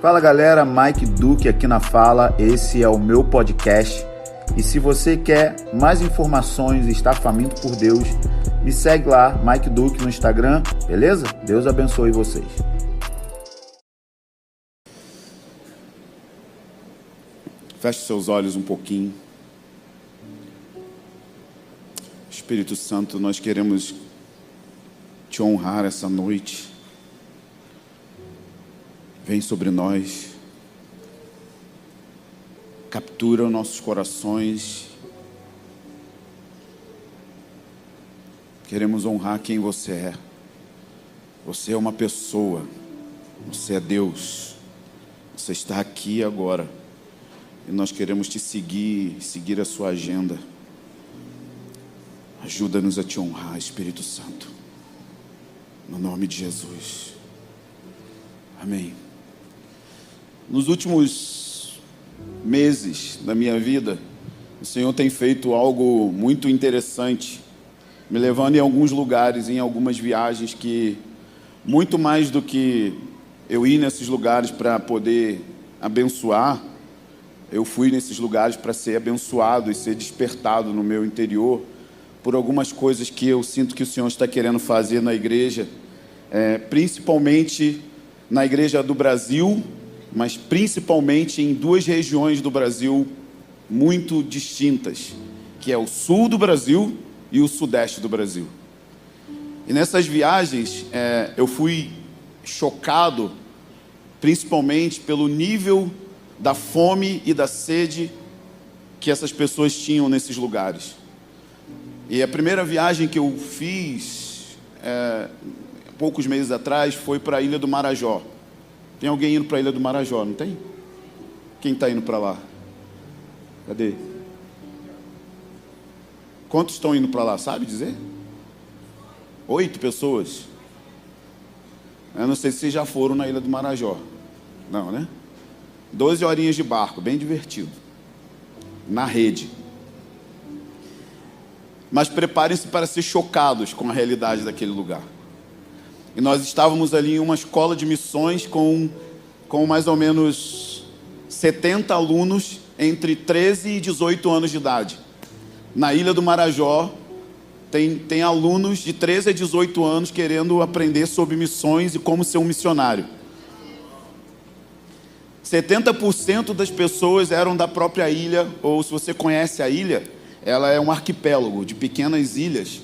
Fala galera, Mike Duque aqui na fala, esse é o meu podcast e se você quer mais informações e está faminto por Deus, me segue lá, Mike Duque no Instagram, beleza? Deus abençoe vocês. Feche seus olhos um pouquinho. Espírito Santo, nós queremos te honrar essa noite. Vem sobre nós, captura os nossos corações. Queremos honrar quem você é. Você é uma pessoa, você é Deus. Você está aqui agora e nós queremos te seguir a sua agenda. Ajuda-nos a te honrar, Espírito Santo, no nome de Jesus. Amém. Nos últimos meses da minha vida, o Senhor tem feito algo muito interessante, me levando em alguns lugares, em algumas viagens que, muito mais do que eu ir nesses lugares para poder abençoar, eu fui nesses lugares para ser abençoado e ser despertado no meu interior por algumas coisas que eu sinto que o Senhor está querendo fazer na igreja, principalmente na igreja do Brasil, mas principalmente em duas regiões do Brasil muito distintas, que é o sul do Brasil e o sudeste do Brasil. E nessas viagens eu fui chocado, principalmente pelo nível da fome e da sede que essas pessoas tinham nesses lugares. E a primeira viagem que eu fiz, poucos meses atrás, foi para a Ilha do Marajó. Tem alguém indo para a Ilha do Marajó, não tem? Quem está indo para lá? Cadê? Quantos estão indo para lá, sabe dizer? 8 pessoas. Eu não sei se vocês já foram na Ilha do Marajó. Não, né? 12 horinhas de barco, bem divertido. Na rede. Mas preparem-se para ser chocados com a realidade daquele lugar. E nós estávamos ali em uma escola de missões com mais ou menos 70 alunos entre 13 e 18 anos de idade. Na Ilha do Marajó, tem alunos de 13 a 18 anos querendo aprender sobre missões e como ser um missionário. 70% das pessoas eram da própria ilha, ou se você conhece a ilha, ela é um arquipélago de pequenas ilhas.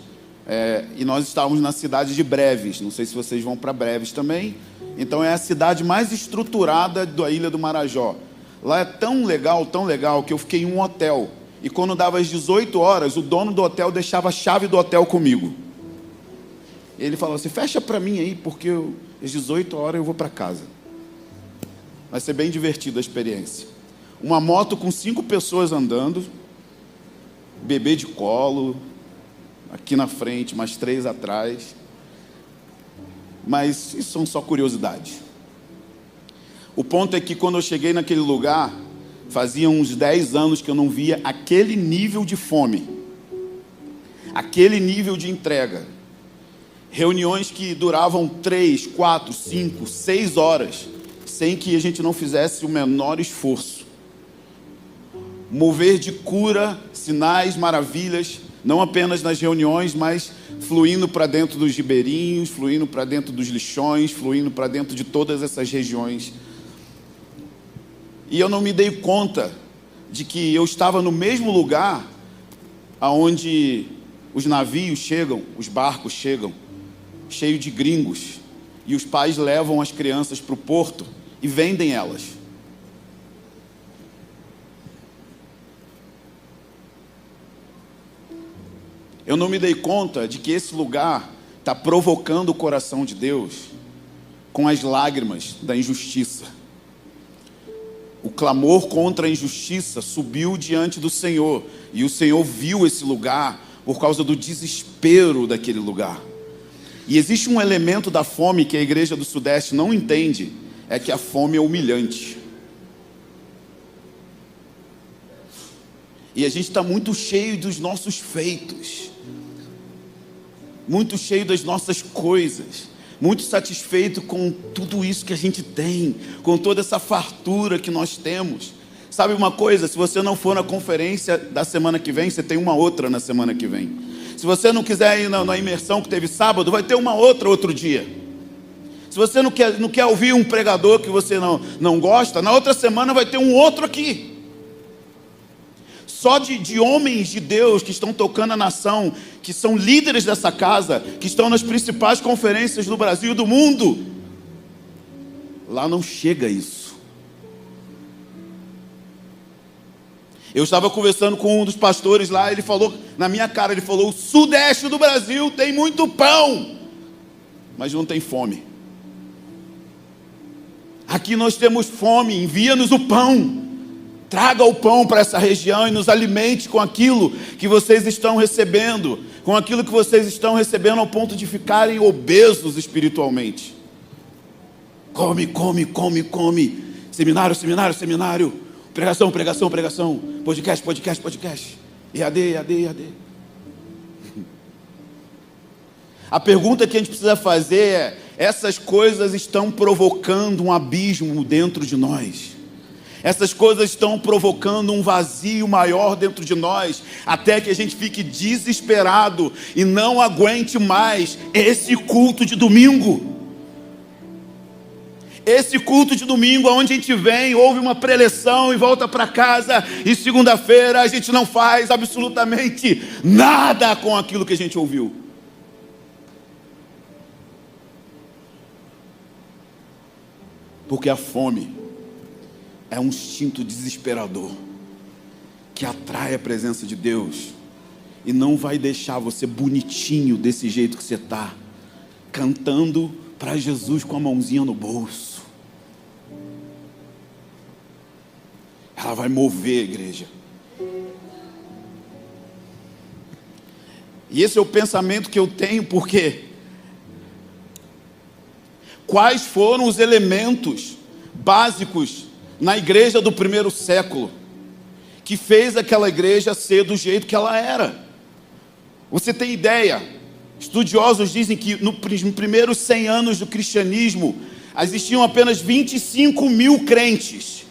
E nós estávamos na cidade de Breves. Não sei se vocês vão para Breves também. Então é a cidade mais estruturada da Ilha do Marajó. Lá é tão legal, que eu fiquei em um hotel. E quando dava as 18 horas, o dono do hotel deixava a chave do hotel comigo. Ele falou assim: fecha para mim aí, porque às 18 horas eu vou para casa. Vai ser bem divertida a experiência. Uma moto com 5 pessoas andando, bebê de colo, aqui na frente, mais 3 atrás. Mas isso são só curiosidades. O ponto é que quando eu cheguei naquele lugar, fazia uns 10 anos que eu não via aquele nível de fome, aquele nível de entrega. Reuniões que duravam 3, 4, 5, 6 horas, sem que a gente não fizesse o menor esforço. Mover de cura, sinais, maravilhas, não apenas nas reuniões, mas fluindo para dentro dos ribeirinhos, fluindo para dentro dos lixões, fluindo para dentro de todas essas regiões. E eu não me dei conta de que eu estava no mesmo lugar aonde os navios chegam, os barcos chegam, cheios de gringos, e os pais levam as crianças para o porto e vendem elas. Eu não me dei conta de que esse lugar está provocando o coração de Deus com as lágrimas da injustiça. O clamor contra a injustiça subiu diante do Senhor, e o Senhor viu esse lugar por causa do desespero daquele lugar. E existe um elemento da fome que a igreja do Sudeste não entende, é que a fome é humilhante. E a gente está muito cheio dos nossos feitos, muito cheio das nossas coisas, muito satisfeito com tudo isso que a gente tem, com toda essa fartura que nós temos. Sabe uma coisa? Se você não for na conferência da semana que vem, você tem uma outra na semana que vem. Se você não quiser ir na imersão que teve sábado, vai ter uma outra outro dia. Se você não quer ouvir um pregador que você não gosta, na outra semana vai ter um outro aqui. Só de homens de Deus que estão tocando a nação, que são líderes dessa casa, que estão nas principais conferências do Brasil e do mundo. Lá não chega isso. Eu estava conversando com um dos pastores lá, ele falou, na minha cara, ele falou: o sudeste do Brasil tem muito pão, mas não tem fome. Aqui nós temos fome, envia-nos o pão. Traga o pão para essa região e nos alimente com aquilo que vocês estão recebendo, com aquilo que vocês estão recebendo ao ponto de ficarem obesos espiritualmente. Come, come, come, come. Seminário, seminário, seminário. Pregação, pregação, pregação. Podcast, podcast, podcast. EAD, EAD, EAD. A pergunta que a gente precisa fazer é: essas coisas estão provocando um abismo dentro de nós. Essas coisas estão provocando um vazio maior dentro de nós, até que a gente fique desesperado e não aguente mais esse culto de domingo. Esse culto de domingo, onde a gente vem, ouve uma preleção e volta para casa, e segunda-feira a gente não faz absolutamente nada com aquilo que a gente ouviu. Porque a fome é um instinto desesperador que atrai a presença de Deus e não vai deixar você bonitinho desse jeito que você está, cantando para Jesus com a mãozinha no bolso. Ela vai mover a igreja. E esse é o pensamento que eu tenho, porque quais foram os elementos básicos na igreja do primeiro século que fez aquela igreja ser do jeito que ela era? Você tem ideia? Estudiosos dizem que nos primeiros 100 anos do cristianismo existiam apenas 25 mil crentes,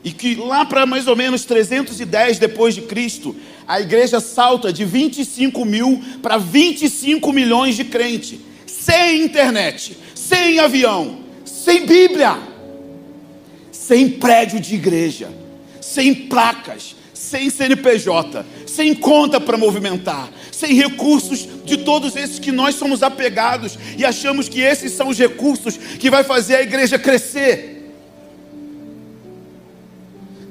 e que lá para mais ou menos 310 depois de Cristo, a igreja salta de 25 mil para 25 milhões de crentes, sem internet, sem avião, sem Bíblia, sem prédio de igreja, sem placas, sem CNPJ, sem conta para movimentar, sem recursos de todos esses que nós somos apegados e achamos que esses são os recursos que vai fazer a igreja crescer.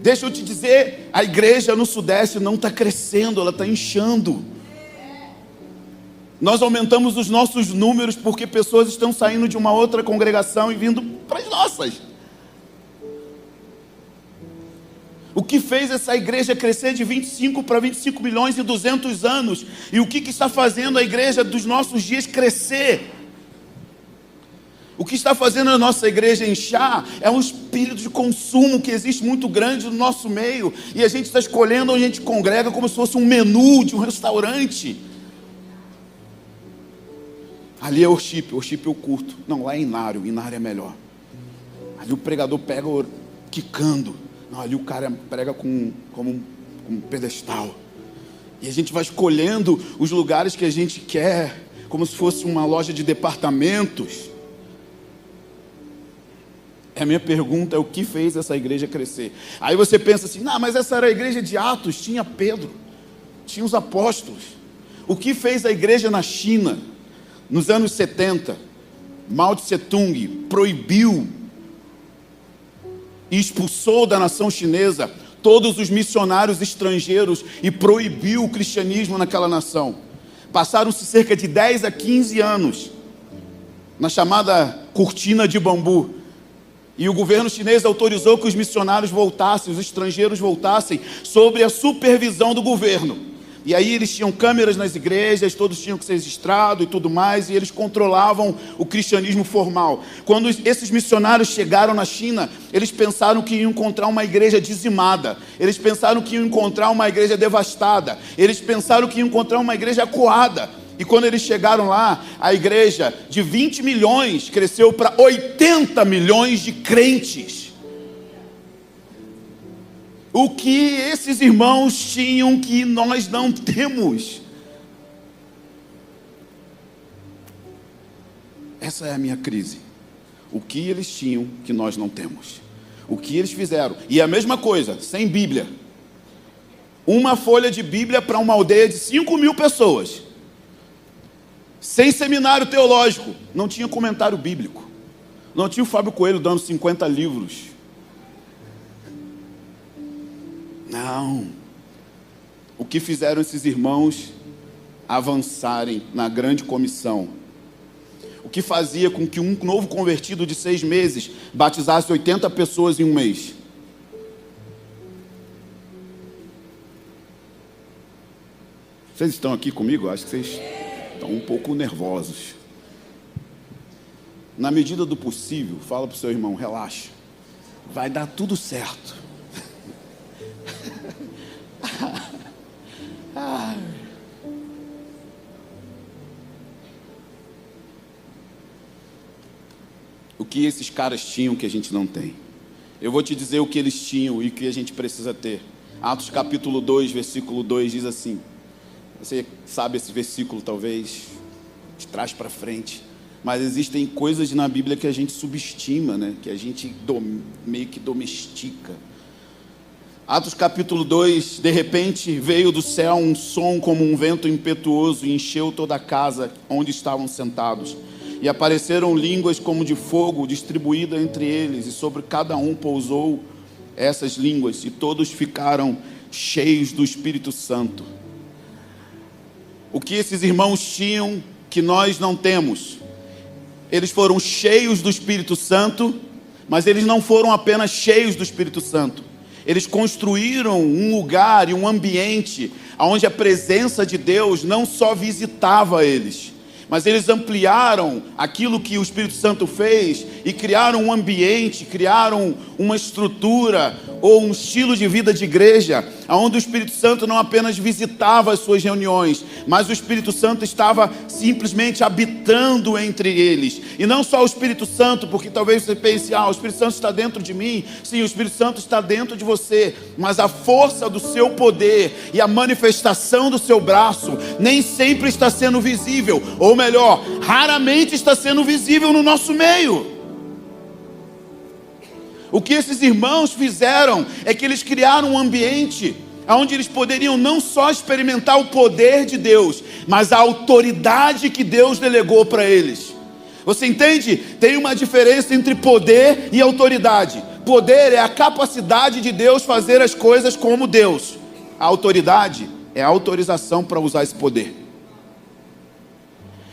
Deixa eu te dizer, a igreja no Sudeste não está crescendo, ela está inchando. Nós aumentamos os nossos números porque pessoas estão saindo de uma outra congregação e vindo para as nossas. O que fez essa igreja crescer de 25 para 25 milhões em 200 anos? E o que está fazendo a igreja dos nossos dias crescer? O que está fazendo a nossa igreja inchar é um espírito de consumo que existe muito grande no nosso meio. E a gente está escolhendo onde a gente congrega como se fosse um menu de um restaurante. Ali é worship eu curto. Não, lá é Inário é melhor. Ali o pregador pega quicando. Não, ali o cara prega como um pedestal. E a gente vai escolhendo os lugares que a gente quer, como se fosse uma loja de departamentos. A minha pergunta é: o que fez essa igreja crescer? Aí você pensa assim: não, mas essa era a igreja de Atos, tinha Pedro, tinha os apóstolos. O que fez a igreja na China, nos anos 70? Mao Tse-tung proibiu e expulsou da nação chinesa todos os missionários estrangeiros e proibiu o cristianismo naquela nação. Passaram-se cerca de 10 a 15 anos na chamada cortina de bambu, e o governo chinês autorizou que os missionários voltassem, os estrangeiros voltassem, sob a supervisão do governo. E aí eles tinham câmeras nas igrejas, todos tinham que ser registrados e tudo mais, e eles controlavam o cristianismo formal. Quando esses missionários chegaram na China, eles pensaram que iam encontrar uma igreja dizimada, eles pensaram que iam encontrar uma igreja devastada, eles pensaram que iam encontrar uma igreja acuada. E quando eles chegaram lá, a igreja de 20 milhões cresceu para 80 milhões de crentes. O que esses irmãos tinham que nós não temos? Essa é a minha crise. O que eles tinham que nós não temos? O que eles fizeram? E a mesma coisa, sem Bíblia. Uma folha de Bíblia para uma aldeia de 5.000 pessoas. Sem seminário teológico. Não tinha comentário bíblico. Não tinha o Fábio Coelho dando 50 livros. Não. O que fizeram esses irmãos avançarem na grande comissão? O que fazia com que um novo convertido de 6 meses batizasse 80 pessoas em um mês? Vocês estão aqui comigo? Acho que vocês estão um pouco nervosos. Na medida do possível, fala para o seu irmão, relaxa, vai dar tudo certo. O que esses caras tinham que a gente não tem? Eu vou te dizer o que eles tinham e o que a gente precisa ter. Atos capítulo 2, versículo 2 diz assim. Você sabe esse versículo talvez, de trás para frente. Mas existem coisas na Bíblia que a gente subestima, né? Que a gente meio que domestica. Atos capítulo 2, de repente veio do céu um som como um vento impetuoso e encheu toda a casa onde estavam sentados. E apareceram línguas como de fogo distribuídas entre eles, e sobre cada um pousou essas línguas, e todos ficaram cheios do Espírito Santo. O que esses irmãos tinham que nós não temos? Eles foram cheios do Espírito Santo, mas eles não foram apenas cheios do Espírito Santo. Eles construíram um lugar e um ambiente onde a presença de Deus não só visitava eles, mas eles ampliaram aquilo que o Espírito Santo fez e criaram um ambiente, criaram uma estrutura ou um estilo de vida de igreja, onde o Espírito Santo não apenas visitava as suas reuniões, mas o Espírito Santo estava simplesmente habitando entre eles. E não só o Espírito Santo, porque talvez você pense, o Espírito Santo está dentro de mim. Sim, o Espírito Santo está dentro de você, mas a força do seu poder e a manifestação do seu braço nem sempre está sendo visível, ou melhor, raramente está sendo visível no nosso meio. O que esses irmãos fizeram é que eles criaram um ambiente onde eles poderiam não só experimentar o poder de Deus, mas a autoridade que Deus delegou para eles. Você entende? Tem uma diferença entre poder e autoridade. Poder é a capacidade de Deus fazer as coisas como Deus. A autoridade é a autorização para usar esse poder.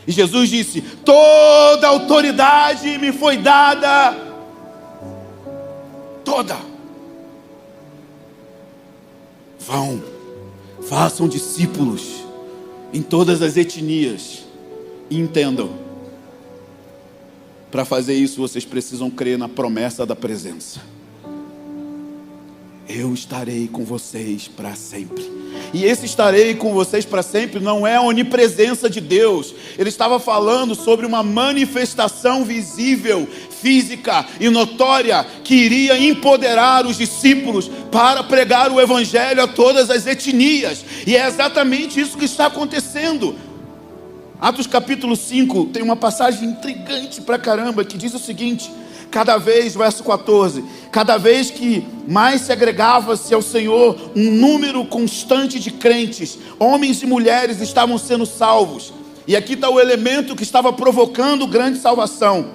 E Jesus disse: toda autoridade me foi dada. Toda. Vão, façam discípulos em todas as etnias e entendam. Para fazer isso, vocês precisam crer na promessa da presença. Eu estarei com vocês para sempre. E esse estarei com vocês para sempre não é a onipresença de Deus. Ele estava falando sobre uma manifestação visível, física e notória, que iria empoderar os discípulos para pregar o evangelho a todas as etnias. E é exatamente isso que está acontecendo. Atos capítulo 5 tem uma passagem intrigante pra caramba, que diz o seguinte: cada vez, verso 14, cada vez que mais se agregava-se ao Senhor um número constante de crentes, homens e mulheres estavam sendo salvos. E aqui está o elemento que estava provocando grande salvação,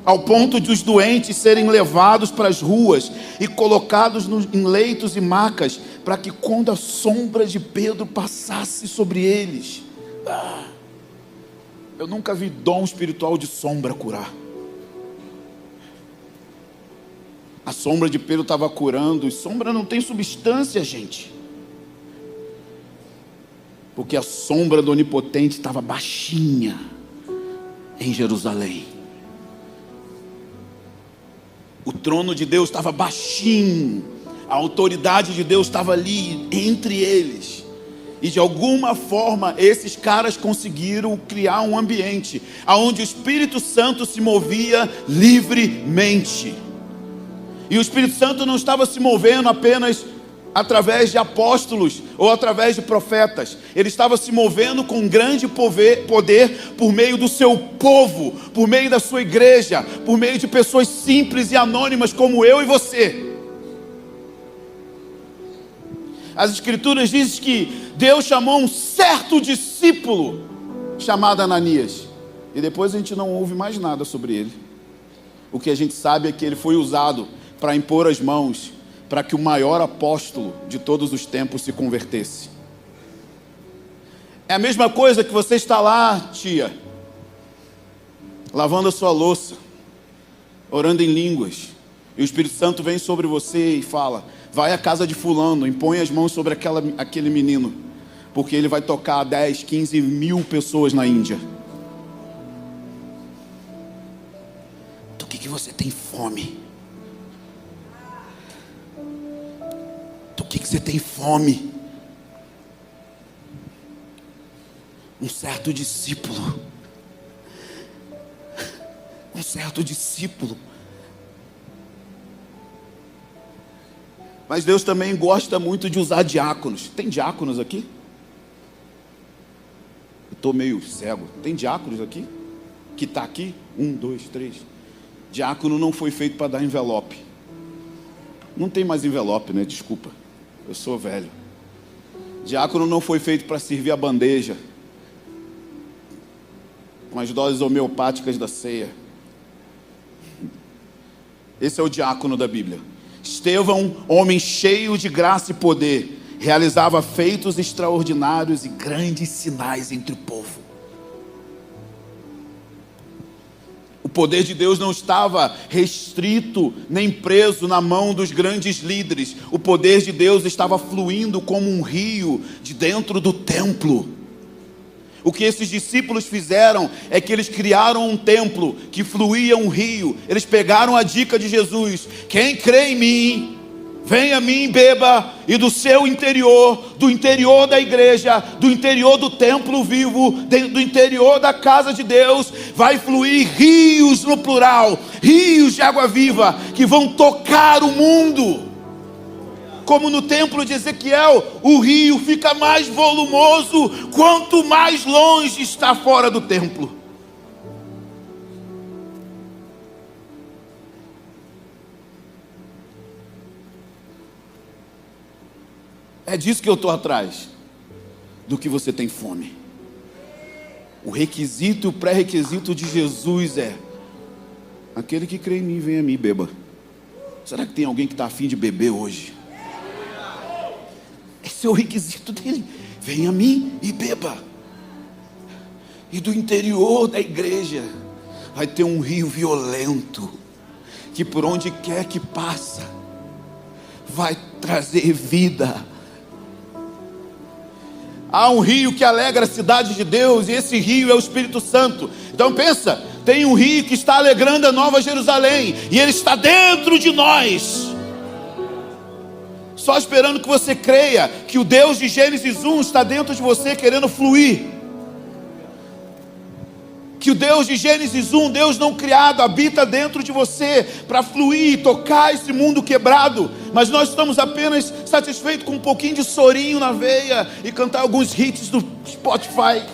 ao ponto de os doentes serem levados para as ruas e colocados em leitos e macas, para que quando a sombra de Pedro passasse sobre eles. Eu nunca vi dom espiritual de sombra curar. A sombra de Pedro estava curando, e sombra não tem substância, gente. Porque a sombra do Onipotente estava baixinha em Jerusalém. O trono de Deus estava baixinho, a autoridade de Deus estava ali entre eles. E de alguma forma esses caras conseguiram criar um ambiente onde o Espírito Santo se movia livremente. E o Espírito Santo não estava se movendo apenas através de apóstolos ou através de profetas. Ele estava se movendo com grande poder por meio do seu povo, por meio da sua igreja, por meio de pessoas simples e anônimas como eu e você. As Escrituras dizem que Deus chamou um certo discípulo chamado Ananias. E depois a gente não ouve mais nada sobre ele. O que a gente sabe é que ele foi usado para impor as mãos para que o maior apóstolo de todos os tempos se convertesse. É a mesma coisa que você está lá, tia, lavando a sua louça, orando em línguas, e o Espírito Santo vem sobre você e fala: vai à casa de fulano, impõe as mãos sobre aquele menino, porque ele vai tocar 10, 15 mil pessoas na Índia. Do que você tem fome? Do que você tem fome? Um certo discípulo. Um certo discípulo. Mas Deus também gosta muito de usar diáconos. Tem diáconos aqui? Eu estou meio cego. Tem diáconos aqui? Que está aqui? 1, 2, 3. Diácono não foi feito para dar envelope. Não tem mais envelope, né? Desculpa. Eu sou velho. Diácono não foi feito para servir a bandeja com as doses homeopáticas da ceia. Esse é o diácono da Bíblia. Estevão, homem cheio de graça e poder, realizava feitos extraordinários e grandes sinais entre o povo. O poder de Deus não estava restrito nem preso na mão dos grandes líderes. O poder de Deus estava fluindo como um rio de dentro do templo. O que esses discípulos fizeram é que eles criaram um templo que fluía um rio. Eles pegaram a dica de Jesus: quem crê em mim, venha a mim e beba. E do seu interior, do interior da igreja, do interior do templo vivo, do interior da casa de Deus, vai fluir rios, no plural, rios de água viva, que vão tocar o mundo. Como no templo de Ezequiel, o rio fica mais volumoso quanto mais longe está fora do templo. É disso que eu estou atrás. Do que você tem fome. O requisito e o pré-requisito de Jesus é: aquele que crê em mim, venha a mim e beba. Será que tem alguém que está a fim de beber hoje? Esse é o requisito dele: venha a mim e beba. E do interior da igreja vai ter um rio violento, que por onde quer que passa, vai trazer vida. Há um rio que alegra a cidade de Deus, e esse rio é o Espírito Santo. Então pensa, tem um rio que está alegrando a Nova Jerusalém, e ele está dentro de nós, só esperando que você creia que o Deus de Gênesis 1 está dentro de você, querendo fluir. Que o Deus de Gênesis 1, Deus não criado, habita dentro de você para fluir e tocar esse mundo quebrado. Mas nós estamos apenas satisfeitos com um pouquinho de sorinho na veia e cantar alguns hits do Spotify.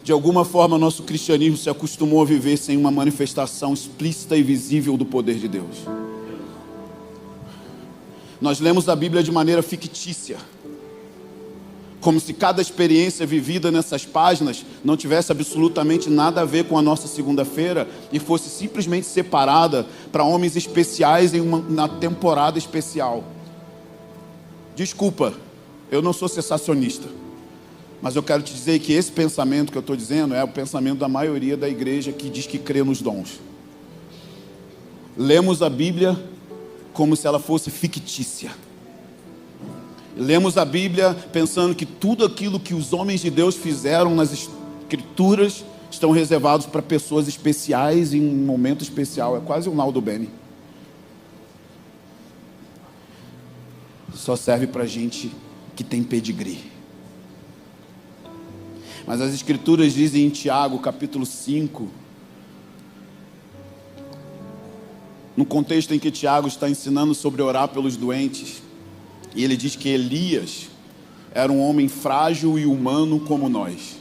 De alguma forma, nosso cristianismo se acostumou a viver sem uma manifestação explícita e visível do poder de Deus. Nós lemos a Bíblia de maneira fictícia, como se cada experiência vivida nessas páginas não tivesse absolutamente nada a ver com a nossa segunda-feira e fosse simplesmente separada para homens especiais em uma temporada especial. Desculpa, eu não sou sensacionista, mas eu quero te dizer que esse pensamento que eu estou dizendo é o pensamento da maioria da igreja que diz que crê nos dons. Lemos a Bíblia como se ela fosse fictícia. Lemos a Bíblia pensando que tudo aquilo que os homens de Deus fizeram nas Escrituras estão reservados para pessoas especiais em um momento especial. É quase um Naldo Bene. Só serve para gente que tem pedigree. Mas as Escrituras dizem em Tiago, capítulo 5, no contexto em que Tiago está ensinando sobre orar pelos doentes, e ele diz que Elias era um homem frágil e humano como nós,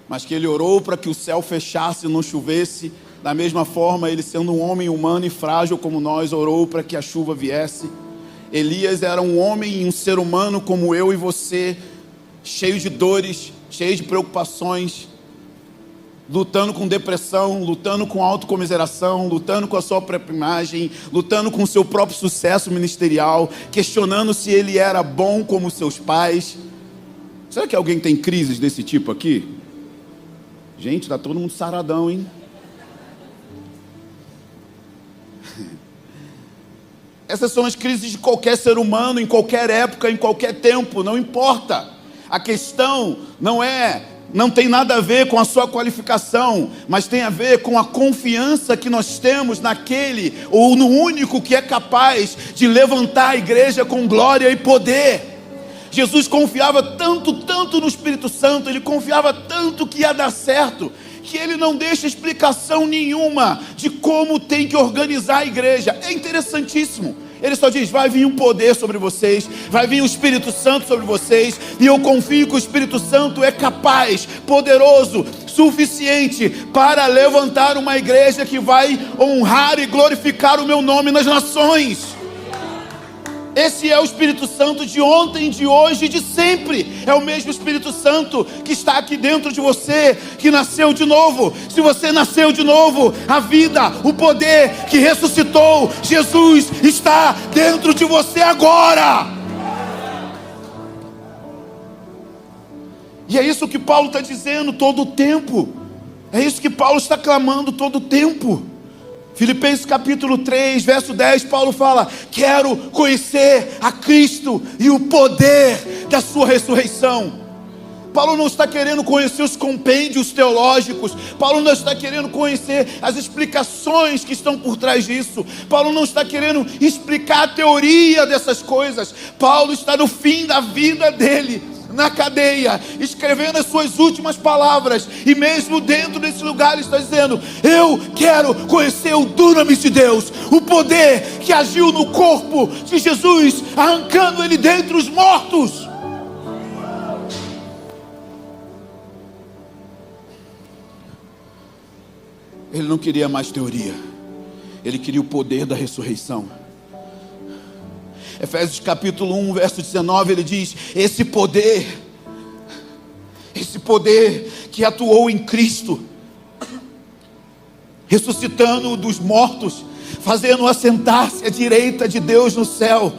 mas que ele orou para que o céu fechasse e não chovesse. Da mesma forma, ele, sendo um homem humano e frágil como nós, orou para que a chuva viesse. Elias era um homem e um ser humano como eu e você, cheio de dores, cheio de preocupações, lutando com depressão, lutando com autocomiseração, lutando com a sua própria imagem, lutando com o seu próprio sucesso ministerial, questionando se ele era bom como seus pais. Será que alguém tem crises desse tipo aqui? Gente, está todo mundo saradão, hein? Essas são as crises de qualquer ser humano, em qualquer época, em qualquer tempo, não importa. A questão não tem nada a ver com a sua qualificação, mas tem a ver com a confiança que nós temos naquele, ou no único que é capaz de levantar a igreja com glória e poder. Jesus confiava tanto no Espírito Santo, ele confiava tanto que ia dar certo, que ele não deixa explicação nenhuma de como tem que organizar a igreja. É interessantíssimo. Ele só diz: vai vir um poder sobre vocês, vai vir o Espírito Santo sobre vocês, e eu confio que o Espírito Santo é capaz, poderoso, suficiente para levantar uma igreja que vai honrar e glorificar o meu nome nas nações. Esse é o Espírito Santo de ontem, de hoje e de sempre. É o mesmo Espírito Santo que está aqui dentro de você, que nasceu de novo. Se você nasceu de novo, a vida, o poder que ressuscitou Jesus está dentro de você agora. E é isso que Paulo está dizendo todo o tempo. É isso que Paulo está clamando todo o tempo. Filipenses capítulo 3, verso 10, Paulo fala: quero conhecer a Cristo e o poder da sua ressurreição. Paulo não está querendo conhecer os compêndios teológicos, Paulo não está querendo conhecer as explicações que estão por trás disso, Paulo não está querendo explicar a teoria dessas coisas. Paulo está no fim da vida dele, na cadeia, escrevendo as suas últimas palavras, e mesmo dentro desse lugar ele está dizendo: eu quero conhecer o dunamis de Deus, o poder que agiu no corpo de Jesus, arrancando ele dentre os mortos. Ele não queria mais teoria, ele queria o poder da ressurreição. Efésios capítulo 1, verso 19, ele diz: esse poder que atuou em Cristo, ressuscitando-o dos mortos, fazendo-o assentar-se à direita de Deus no céu,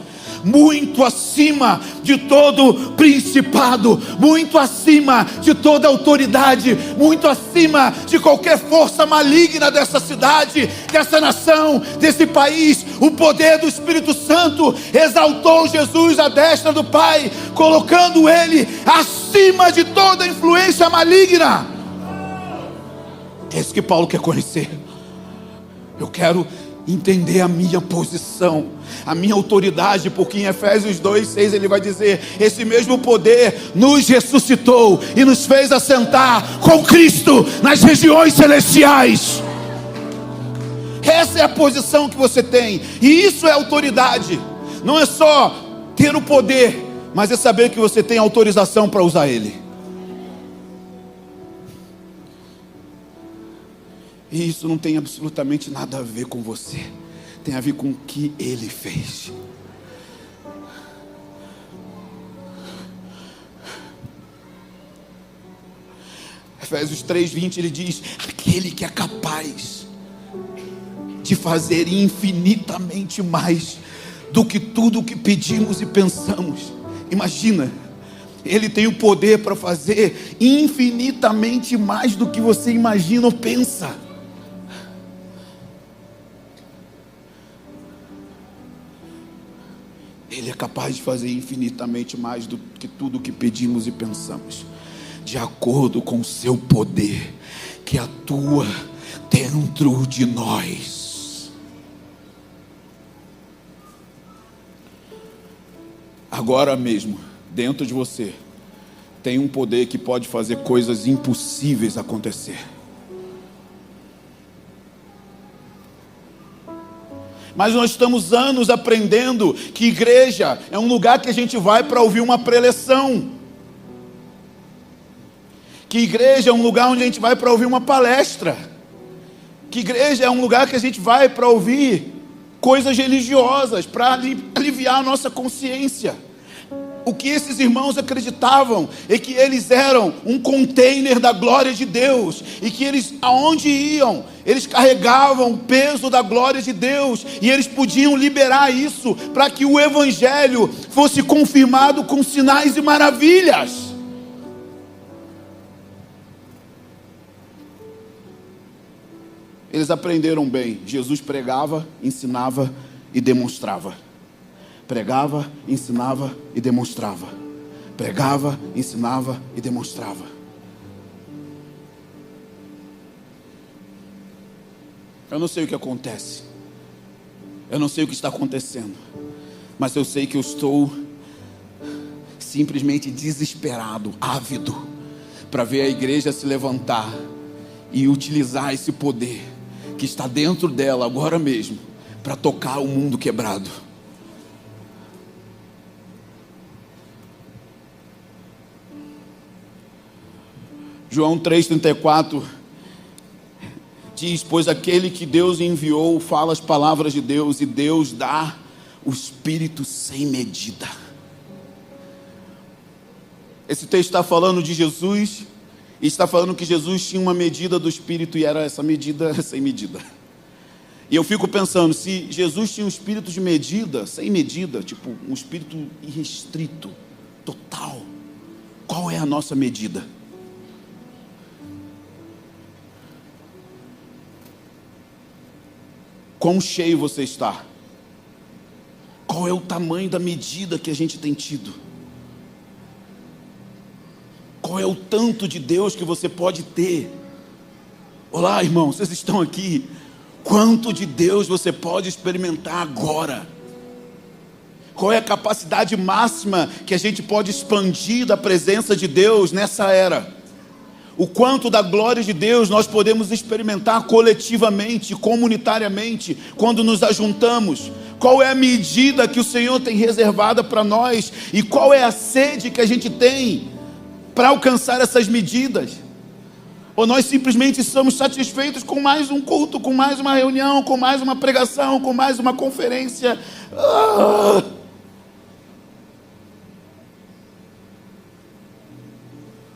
muito acima de todo principado, muito acima de toda autoridade, muito acima de qualquer força maligna dessa cidade, dessa nação, desse país. O poder do Espírito Santo exaltou Jesus à destra do Pai, colocando ele acima de toda influência maligna. É isso que Paulo quer conhecer. Eu quero entender a minha posição, a minha autoridade, porque em Efésios 2:6 ele vai dizer: esse mesmo poder nos ressuscitou e nos fez assentar com Cristo nas regiões celestiais. Essa é a posição que você tem, e isso é autoridade. Não é só ter o poder, mas é saber que você tem autorização para usar ele. E isso não tem absolutamente nada a ver com você, tem a ver com o que ele fez. Efésios 3:20 ele diz: aquele que é capaz de fazer infinitamente mais do que tudo o que pedimos e pensamos. Imagina, ele tem o poder para fazer infinitamente mais do que você imagina ou pensa. Ele é capaz de fazer infinitamente mais do que tudo o que pedimos e pensamos. de acordo com o seu poder que atua dentro de nós. Agora mesmo, dentro de você, tem um poder que pode fazer coisas impossíveis acontecer. Mas nós estamos anos aprendendo que igreja é um lugar que a gente vai para ouvir uma preleção. Que igreja é um lugar onde a gente vai para ouvir uma palestra. Que igreja é um lugar que a gente vai para ouvir coisas religiosas, para aliviar a nossa consciência. O que esses irmãos acreditavam é que eles eram um container da glória de Deus, e que eles, aonde iam, eles carregavam o peso da glória de Deus, e eles podiam liberar isso para que o evangelho fosse confirmado com sinais e maravilhas. Eles aprenderam bem. Jesus pregava, ensinava e demonstrava. Pregava, ensinava e demonstrava. Pregava, ensinava e demonstrava. Eu não sei o que acontece. Eu não sei o que está acontecendo. Mas eu sei que eu estou simplesmente desesperado, ávido, para ver a igreja se levantar e utilizar esse poder que está dentro dela agora mesmo, para tocar o mundo quebrado. João 3,34 diz: pois aquele que Deus enviou fala as palavras de Deus, e Deus dá o Espírito sem medida. Esse texto está falando de Jesus, e está falando que Jesus tinha uma medida do Espírito, e era essa medida sem medida. E eu fico pensando, se Jesus tinha um espírito de medida, sem medida, tipo um espírito irrestrito, total, qual é a nossa medida? Quão cheio você está? Qual é o tamanho da medida que a gente tem tido? Qual é o tanto de Deus que você pode ter? Olá, irmãos, vocês estão aqui. Quanto de Deus você pode experimentar agora? Qual é a capacidade máxima que a gente pode expandir da presença de Deus nessa era? O quanto da glória de Deus nós podemos experimentar coletivamente, comunitariamente, quando nos ajuntamos? Qual é a medida que o Senhor tem reservada para nós? E qual é a sede que a gente tem para alcançar essas medidas? Ou nós simplesmente estamos satisfeitos com mais um culto, com mais uma reunião, com mais uma pregação, com mais uma conferência?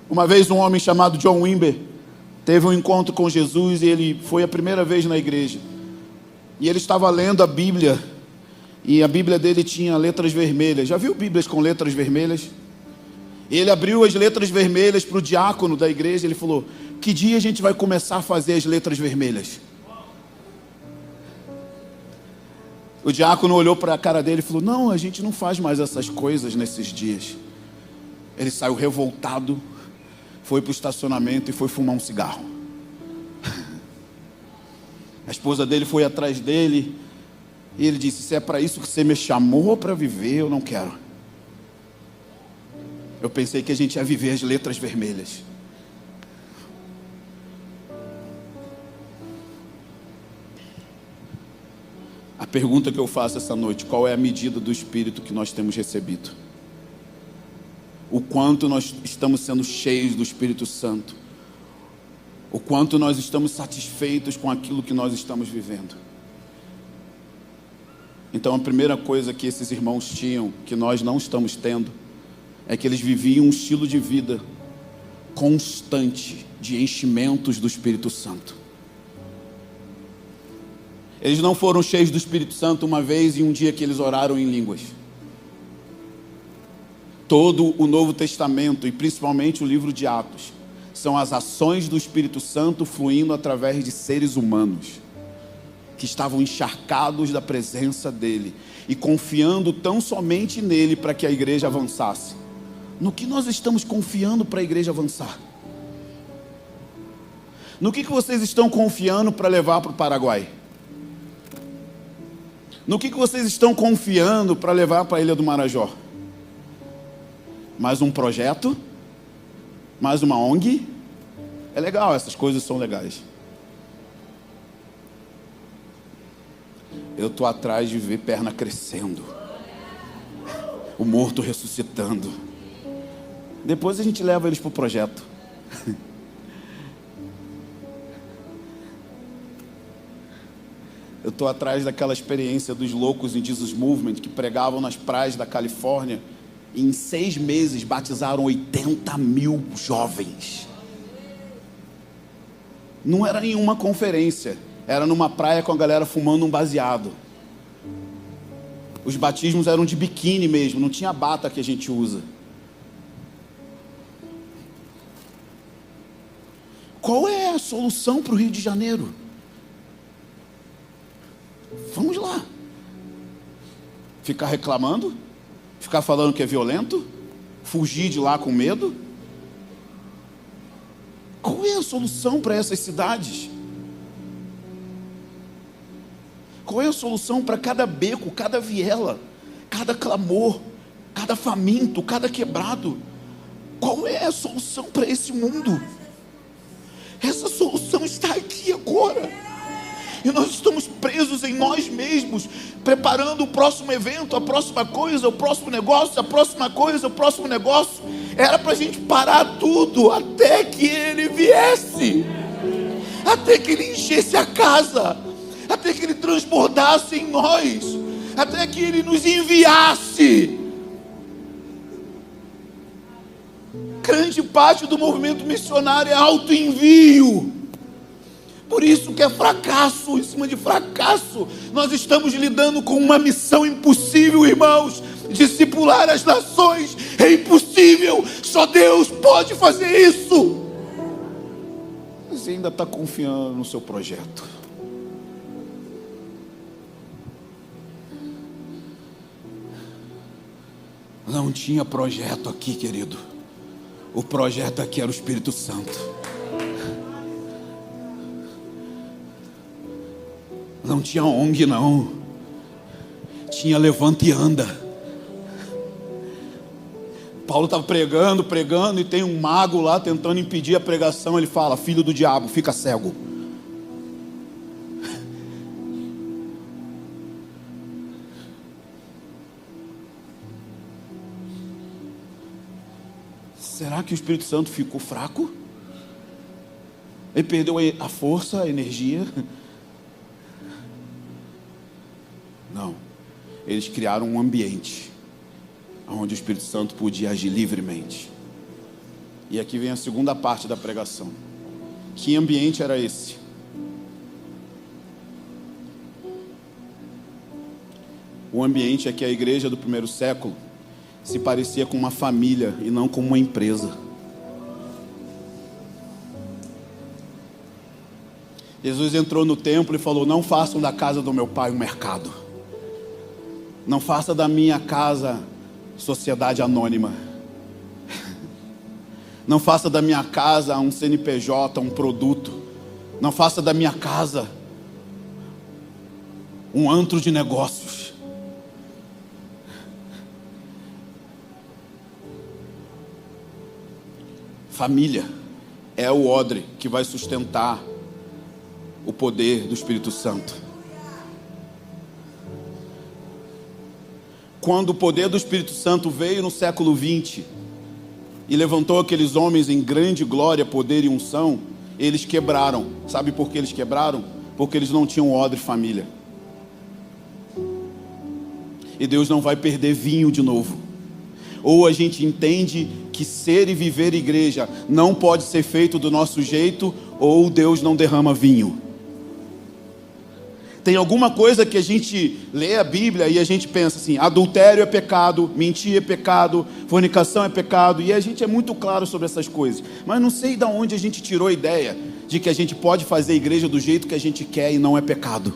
Uma vez um homem chamado John Wimber teve um encontro com Jesus, e ele foi a primeira vez na igreja. E ele estava lendo a Bíblia, e a Bíblia dele tinha letras vermelhas. Já viu Bíblias com letras vermelhas? Ele abriu as letras vermelhas para o diácono da igreja. Ele falou: que dia a gente vai começar a fazer as letras vermelhas? O diácono olhou para a cara dele e falou: não, a gente não faz mais essas coisas nesses dias. Ele saiu revoltado, foi para o estacionamento e foi fumar um cigarro. A esposa dele foi atrás dele, e ele disse: se é para isso que você me chamou para viver, eu não quero. Eu pensei que a gente ia viver as letras vermelhas. A pergunta que eu faço essa noite: qual é a medida do Espírito que nós temos recebido? O quanto nós estamos sendo cheios do Espírito Santo? O quanto nós estamos satisfeitos com aquilo que nós estamos vivendo? Então a primeira coisa que esses irmãos tinham, que nós não estamos tendo, é que eles viviam um estilo de vida constante de enchimentos do Espírito Santo. Eles não foram cheios do Espírito Santo uma vez e um dia que eles oraram em línguas. Todo o Novo Testamento, e principalmente o livro de Atos, são as ações do Espírito Santo fluindo através de seres humanos que estavam encharcados da presença dele e confiando tão somente nele para que a igreja avançasse. No que nós estamos confiando para a igreja avançar? No que vocês estão confiando para levar para o Paraguai? No que vocês estão confiando para levar para a Ilha do Marajó? Mais um projeto? Mais uma ONG? É legal, essas coisas são legais. Eu estou atrás de ver perna crescendo, o morto ressuscitando. Depois a gente leva eles para o projeto. Eu estou atrás daquela experiência dos loucos em Jesus Movement, que pregavam nas praias da Califórnia, e em 6 meses batizaram 80 mil jovens. Não era nenhuma conferência, era numa praia com a galera fumando um baseado. Os batismos eram de biquíni mesmo, não tinha bata que a gente usa. Qual é a solução para o Rio de Janeiro? Vamos lá. Ficar reclamando? Ficar falando que é violento? Fugir de lá com medo? Qual é a solução para essas cidades? Qual é a solução para cada beco, cada viela, cada clamor, cada faminto, cada quebrado? Qual é a solução para esse mundo? Essa solução está aqui agora. E nós estamos presos em nós mesmos, preparando o próximo evento, a próxima coisa, o próximo negócio, a próxima coisa, o próximo negócio. Era para a gente parar tudo até que Ele viesse, até que Ele enchesse a casa, até que Ele transbordasse em nós, até que Ele nos enviasse. Grande parte do movimento missionário é autoenvio. Por isso que é fracasso em cima de fracasso. Nós estamos lidando com uma missão impossível, irmãos. Discipular as nações é impossível. Só Deus pode fazer isso. Você ainda está confiando no seu projeto. Não tinha projeto aqui, querido. O projeto aqui era o Espírito Santo. Não tinha ONG não. Tinha levanta e anda. Paulo estava pregando, e tem um mago lá tentando impedir a pregação. Ele fala: filho do diabo, fica cego. Será que o Espírito Santo ficou fraco? Ele perdeu a força, a energia? Não, eles criaram um ambiente onde o Espírito Santo podia agir livremente. E aqui vem a segunda parte da pregação. Que ambiente era esse? O ambiente é que a igreja do primeiro século se parecia com uma família e não com uma empresa. Jesus entrou no templo e falou: não façam da casa do meu pai um mercado. Não faça da minha casa sociedade anônima. Não faça da minha casa um CNPJ, um produto. Não faça da minha casa um antro de negócios. Família é o odre que vai sustentar o poder do Espírito Santo. Quando o poder do Espírito Santo veio no século 20 e levantou aqueles homens em grande glória, poder e unção, eles quebraram. Sabe por que eles quebraram? Porque eles não tinham odre família. E Deus não vai perder vinho de novo. Ou a gente entende que ser e viver igreja não pode ser feito do nosso jeito, ou Deus não derrama vinho. Tem alguma coisa que a gente lê a Bíblia e a gente pensa assim: adultério é pecado, mentir é pecado, fornicação é pecado, e a gente é muito claro sobre essas coisas. Mas não sei de onde a gente tirou a ideia de que a gente pode fazer a igreja do jeito que a gente quer e não é pecado.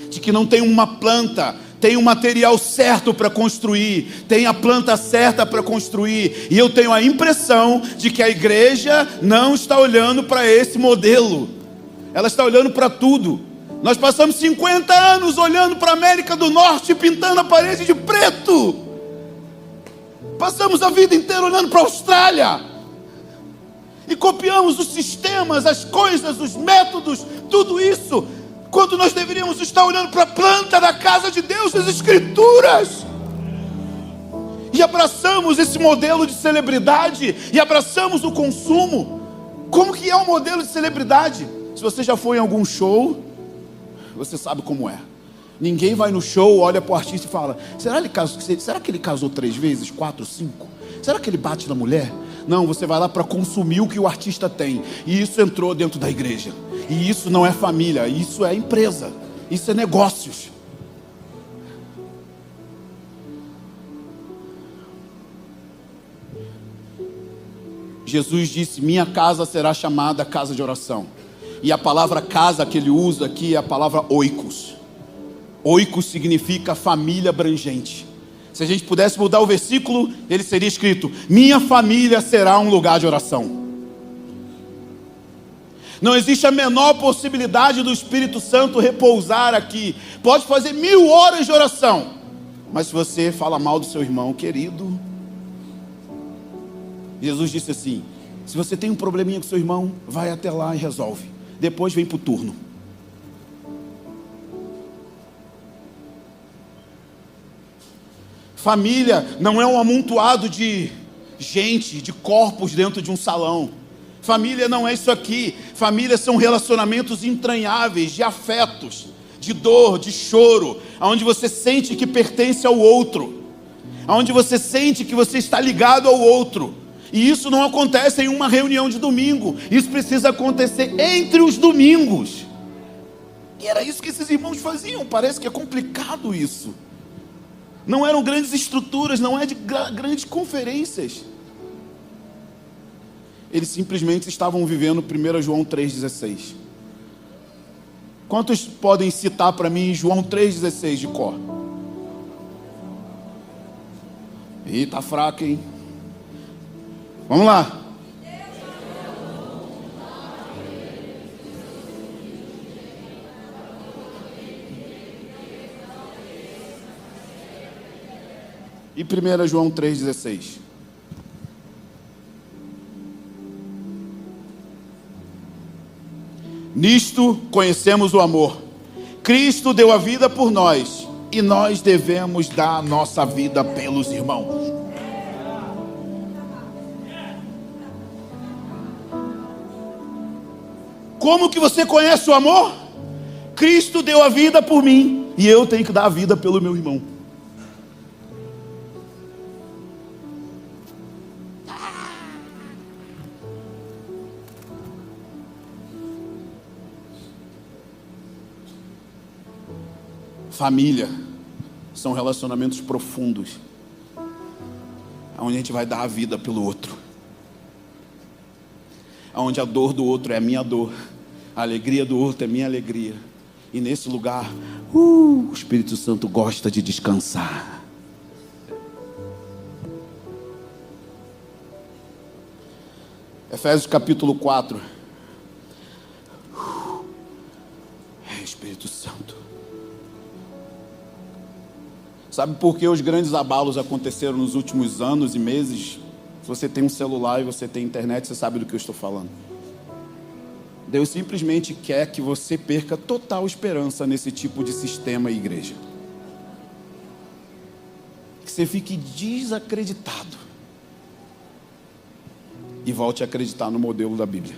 De que não tem uma planta tem o material certo para construir, tem a planta certa para construir, e eu tenho a impressão de que a igreja não está olhando para esse modelo, ela está olhando para tudo. Nós passamos 50 anos olhando para a América do Norte, pintando a parede de preto, passamos a vida inteira olhando para a Austrália, e copiamos os sistemas, as coisas, os métodos, tudo isso, quando nós deveríamos estar olhando para a planta da casa de Deus, as Escrituras, e abraçamos esse modelo de celebridade, e abraçamos o consumo. Como que é um modelo de celebridade? Se você já foi em algum show, você sabe como é. Ninguém vai no show, olha para o artista e fala: será que ele casou 3 vezes, 4, 5? Será que ele bate na mulher? Não, você vai lá para consumir o que o artista tem. E isso entrou dentro da igreja. E isso não é família, isso é empresa, isso é negócios. Jesus disse: minha casa será chamada casa de oração. E a palavra casa que ele usa aqui é a palavra oikos. Oikos significa família abrangente. Se a gente pudesse mudar o versículo, ele seria escrito: minha família será um lugar de oração. Não existe a menor possibilidade do Espírito Santo repousar aqui. Pode fazer 1000 horas de oração, mas se você fala mal do seu irmão, querido, Jesus disse assim: se você tem um probleminha com seu irmão, vai até lá e resolve, depois vem para o turno. Família não é um amontoado de gente, de corpos dentro de um salão. Família não é isso aqui. Família são relacionamentos entranháveis, de afetos, de dor, de choro, onde você sente que pertence ao outro, onde você sente que você está ligado ao outro. E isso não acontece em uma reunião de domingo, isso precisa acontecer entre os domingos. E era isso que esses irmãos faziam. Parece que é complicado isso. Não eram grandes estruturas, não é de grandes conferências. Eles simplesmente estavam vivendo 1 João 3,16. Quantos podem citar para mim João 3,16 de cor? Ih, tá fraco, hein? Vamos lá. E 1 João 3,16. Nisto conhecemos o amor. Cristo deu a vida por nós, e nós devemos dar a nossa vida pelos irmãos. Como que você conhece o amor? Cristo deu a vida por mim, e eu tenho que dar a vida pelo meu irmão. Família são relacionamentos profundos, onde a gente vai dar a vida pelo outro, onde a dor do outro é a minha dor, a alegria do outro é minha alegria. E nesse lugar, o Espírito Santo gosta de descansar. Efésios capítulo 4. Espírito Santo. Sabe por que os grandes abalos aconteceram nos últimos anos e meses? Se você tem um celular e você tem internet, você sabe do que eu estou falando. Deus simplesmente quer que você perca total esperança nesse tipo de sistema e igreja. Que você fique desacreditado e volte a acreditar no modelo da Bíblia.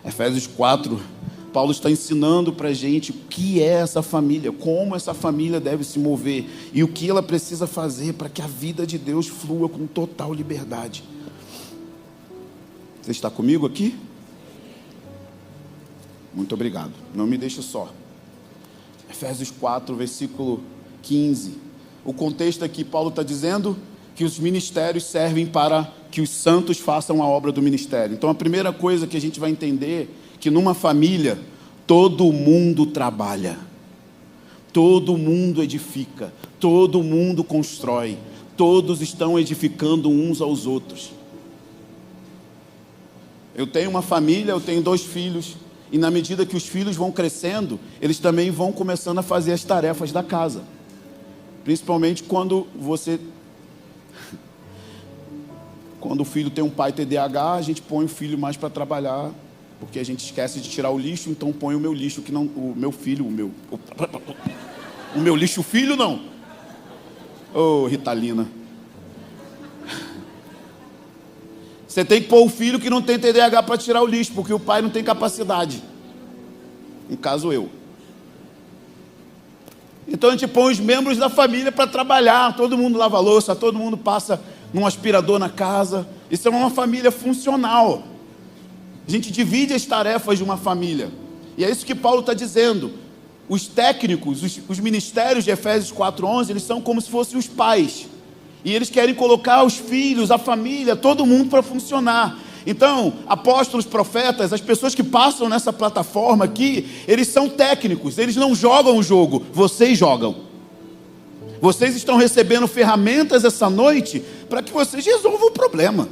Efésios 4, Paulo está ensinando para a gente o que é essa família, como essa família deve se mover e o que ela precisa fazer para que a vida de Deus flua com total liberdade. Você está comigo aqui? Muito obrigado. Não me deixe só. Efésios 4, versículo 15. O contexto aqui, Paulo está dizendo que os ministérios servem para que os santos façam a obra do ministério. Então a primeira coisa que a gente vai entender, que numa família todo mundo trabalha. Todo mundo edifica, todo mundo constrói, todos estão edificando uns aos outros. Eu tenho uma família, eu tenho 2 filhos, e na medida que os filhos vão crescendo, eles também vão começando a fazer as tarefas da casa. Principalmente quando o filho tem um pai TDAH, a gente põe o filho mais para trabalhar, porque a gente esquece de tirar o lixo, então põe o meu lixo, o meu lixo filho não. Ô, Ritalina. Você tem que pôr o filho que não tem TDAH para tirar o lixo, porque o pai não tem capacidade. No caso, eu. Então a gente põe os membros da família para trabalhar, todo mundo lava a louça, todo mundo passa num aspirador na casa. Isso é uma família funcional. A gente divide as tarefas de uma família. E é isso que Paulo está dizendo. Os técnicos, os ministérios de Efésios 4:11, eles são como se fossem os pais. E eles querem colocar os filhos, a família, todo mundo para funcionar. Então, apóstolos, profetas, as pessoas que passam nessa plataforma aqui, eles são técnicos, eles não jogam o jogo, vocês jogam. Vocês estão recebendo ferramentas essa noite para que vocês resolvam o problema.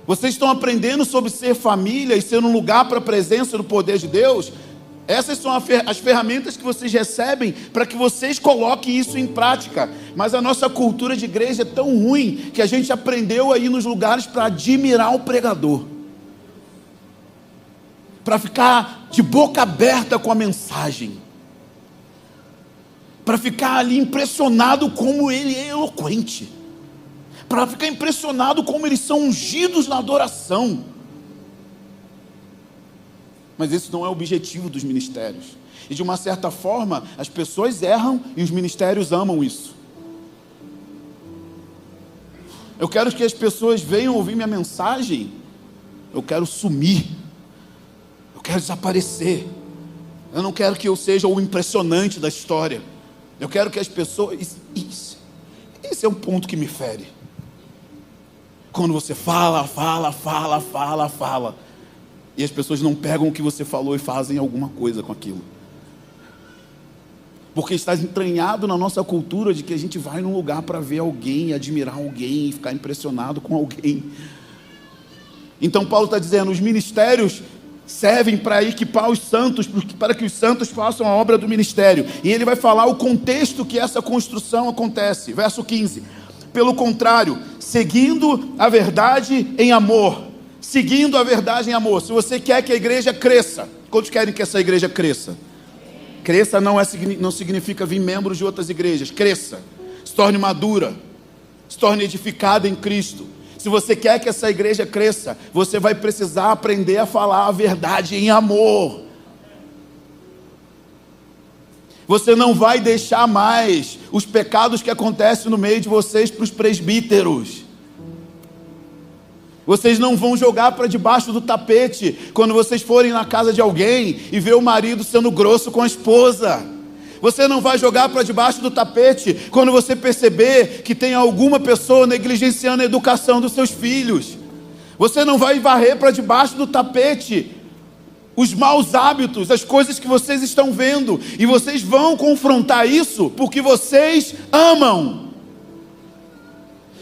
Vocês estão aprendendo sobre ser família e ser um lugar para a presença do poder de Deus. Essas são as ferramentas que vocês recebem para que vocês coloquem isso em prática. Mas a nossa cultura de igreja é tão ruim que a gente aprendeu a ir nos lugares para admirar o pregador, para ficar de boca aberta com a mensagem, para ficar ali impressionado como ele é eloquente, para ficar impressionado como eles são ungidos na adoração. Mas esse não é o objetivo dos ministérios. E de uma certa forma, as pessoas erram e os ministérios amam isso. Eu quero que as pessoas venham ouvir minha mensagem. Eu quero sumir. Eu quero desaparecer. Eu não quero que eu seja o impressionante da história. Eu quero que as pessoas... Esse é um ponto que me fere. Quando você fala. E as pessoas não pegam o que você falou e fazem alguma coisa com aquilo. Porque está entranhado na nossa cultura de que a gente vai num lugar para ver alguém, admirar alguém, ficar impressionado com alguém. Então Paulo está dizendo, os ministérios servem para equipar os santos, para que os santos façam a obra do ministério. E ele vai falar o contexto que essa construção acontece. Verso 15. Pelo contrário, seguindo a verdade em amor. Seguindo a verdade em amor. Se você quer que a igreja cresça, quantos querem que essa igreja cresça? Cresça não significa vir membros de outras igrejas. Cresça, se torne madura, se torne edificada em Cristo. Se você quer que essa igreja cresça, você vai precisar aprender a falar a verdade em amor. Você não vai deixar mais os pecados que acontecem no meio de vocês para os presbíteros. Vocês não vão jogar para debaixo do tapete quando vocês forem na casa de alguém e ver o marido sendo grosso com a esposa. Você não vai jogar para debaixo do tapete quando você perceber que tem alguma pessoa negligenciando a educação dos seus filhos. Você não vai varrer para debaixo do tapete os maus hábitos, as coisas que vocês estão vendo. E vocês vão confrontar isso porque vocês amam.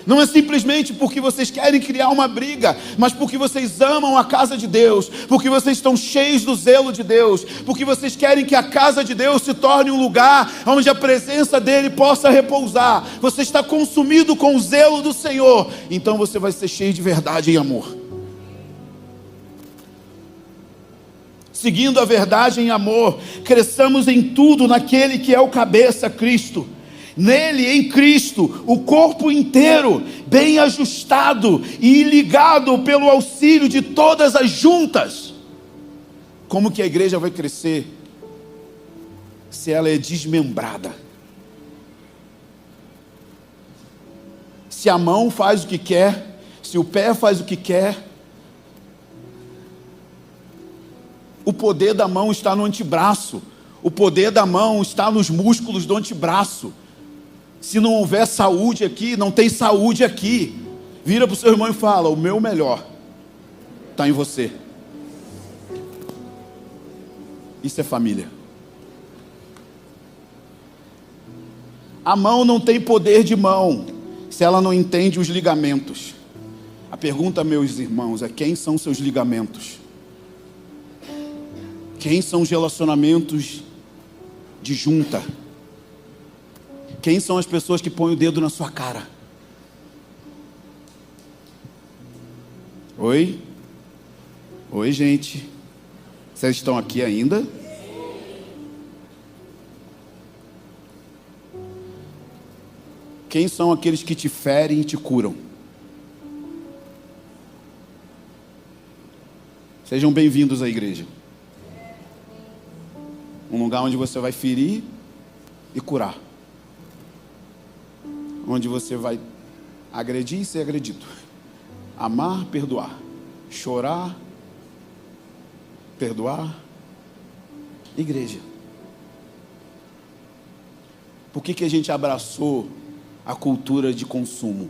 Não é simplesmente porque vocês querem criar uma briga, mas porque vocês amam a casa de Deus, porque vocês estão cheios do zelo de Deus, porque vocês querem que a casa de Deus se torne um lugar onde a presença dEle possa repousar. Você está consumido com o zelo do Senhor, então você vai ser cheio de verdade e amor. Seguindo a verdade em amor, cresçamos em tudo naquele que é o cabeça, Cristo. Nele, em Cristo, o corpo inteiro, bem ajustado e ligado pelo auxílio de todas as juntas. Como que a igreja vai crescer se ela é desmembrada? Se a mão faz o que quer, se o pé faz o que quer. O poder da mão está no antebraço. O poder da mão está nos músculos do antebraço. Se não houver saúde aqui, não tem saúde aqui. Vira para o seu irmão e fala: o meu melhor está em você. Isso é família. A mão não tem poder de mão se ela não entende os ligamentos. A pergunta, meus irmãos, é: quem são seus ligamentos? Quem são os relacionamentos de junta? Quem são as pessoas que põem o dedo na sua cara? Oi? Oi, gente. Vocês estão aqui ainda? Quem são aqueles que te ferem e te curam? Sejam bem-vindos à igreja. Um lugar onde você vai ferir e curar. Onde você vai agredir e ser agredido. Amar, perdoar. Chorar, perdoar. Igreja. Por que a gente abraçou a cultura de consumo?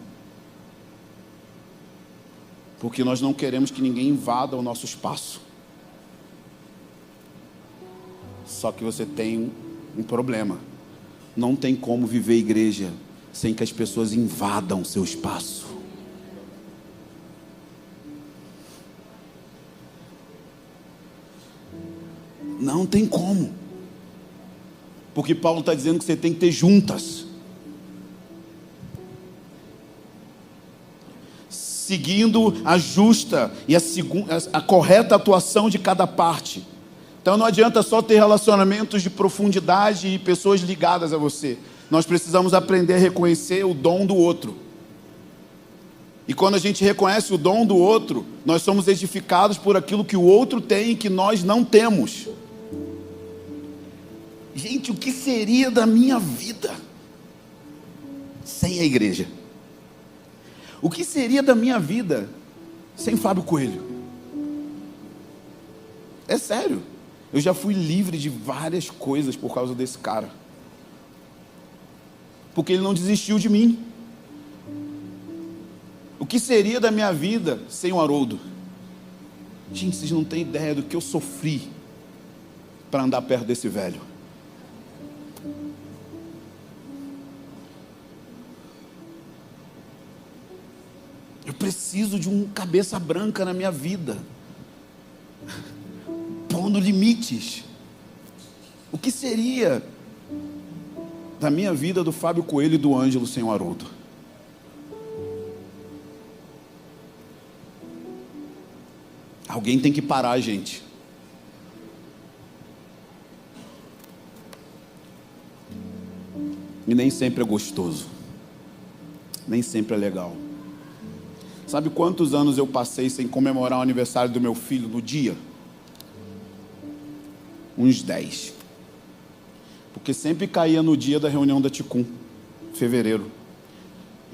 Porque nós não queremos que ninguém invada o nosso espaço. Só que você tem um problema. Não tem como viver igreja sem que as pessoas invadam o seu espaço. Não tem como. Porque Paulo está dizendo que você tem que ter juntas. Seguindo a justa e a correta atuação de cada parte. Então não adianta só ter relacionamentos de profundidade e pessoas ligadas a você. Nós precisamos aprender a reconhecer o dom do outro. E quando a gente reconhece o dom do outro, nós somos edificados por aquilo que o outro tem e que nós não temos. Gente, o que seria da minha vida sem a igreja? O que seria da minha vida sem Fábio Coelho? É sério. Eu já fui livre de várias coisas por causa desse cara. Porque ele não desistiu de mim. O que seria da minha vida sem o Haroldo? Gente, vocês não têm ideia do que eu sofri para andar perto desse velho. Eu preciso de um cabeça branca na minha vida, pondo limites. O que seria da minha vida, do Fábio Coelho e do Ângelo sem o Haroldo? Alguém tem que parar, gente. E nem sempre é gostoso, nem sempre é legal. Sabe quantos anos eu passei sem comemorar o aniversário do meu filho no dia? Uns 10. Porque sempre caía no dia da reunião da Ticum, fevereiro.